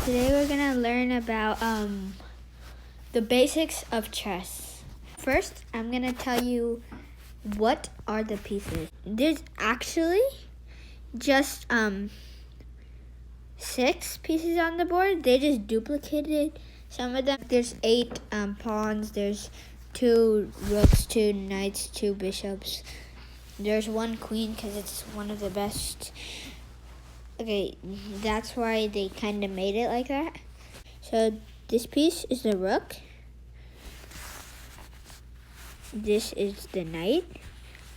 Today we're gonna learn about the basics of chess. First, I'm gonna tell you what are the pieces. There's actually just 6 pieces on the board. They just duplicated some of them. There's 8 pawns. There's 2 rooks, 2 knights, 2 bishops. There's 1 queen because it's one of the best. Okay, that's why they kind of made it like that. So this piece is the rook. This is the knight.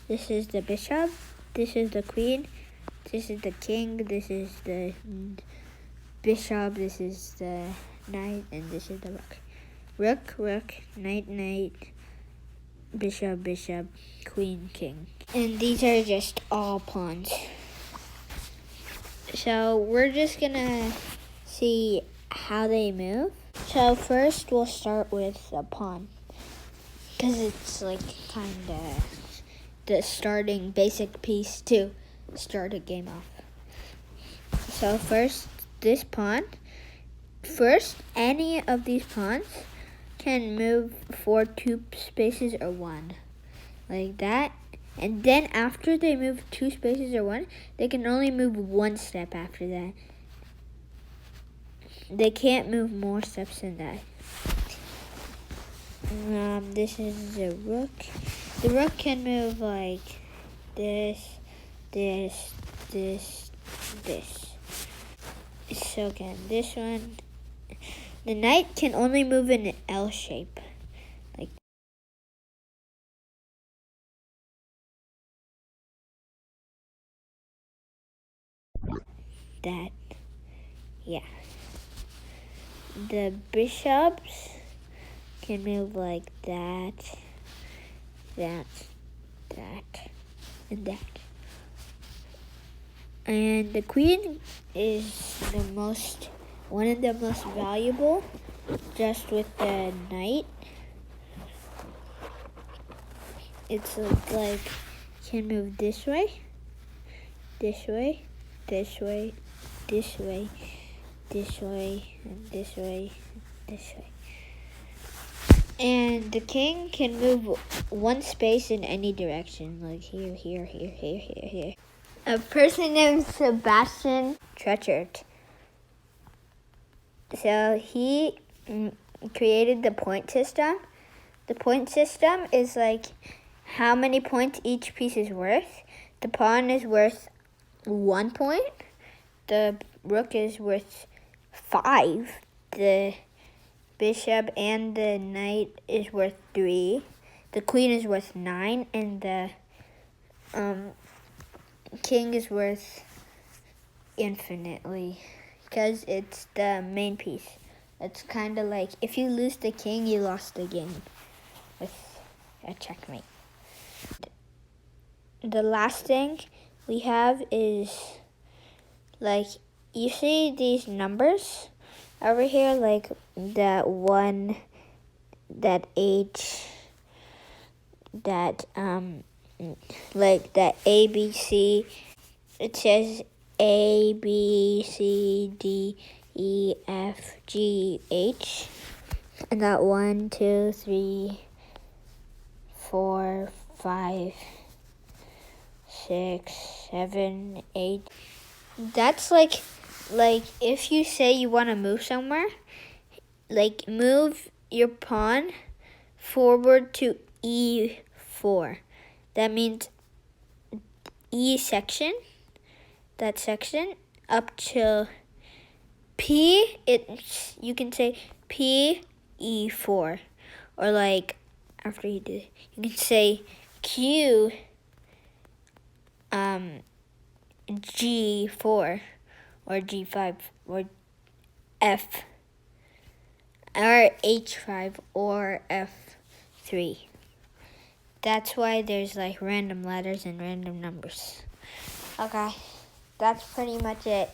This is the bishop. This is the queen. This is the king. This is the bishop. This is the knight. And this is the rook. Rook, rook, knight, knight, bishop, bishop, queen, king. And these are just all pawns. So we're just gonna see how they move. So first we'll start with a pawn, because it's like kind of the starting basic piece to start a game off. So first, this pawn. First, any of these pawns can move for 2 spaces or 1, like that. And then after they move 2 spaces or 1, they can only move 1 step after that. They can't move more steps than that. This is the rook. The rook can move like this, this, this, this. So can this one. The knight can only move in an L shape. Like that. Yeah. The bishops can move like that, that, that, and that. And the queen is one of the most valuable, just with the knight. It's like can move this way, this way, this way, this way, this way, and this way, and this way. And the king can move 1 space in any direction, like here, here, here, here, here, here. A person named Sebastian Treacherett. So he created the point system. The point system is like how many points each piece is worth. The pawn is worth 1 point. The rook is worth 5. The bishop and the knight is worth 3. The queen is worth 9, and the king is worth infinitely, because it's the main piece. It's kind of like if you lose the king, you lost the game with a checkmate. The last thing we have is, like, you see these numbers over here, like that 1, that H, that like that A, B, C. It says A, B, C, D, E, F, G, H. And that 1, 2, 3, 4, 5, 6, 7, 8. That's like if you say you want to move somewhere, like move your pawn forward to E4. That means E section, that section, up to P. You can say P, E4, or like after you do it, you can say Q, G4, or G5, or F, or H5, or F3. That's why there's like random letters and random numbers. Okay, that's pretty much it.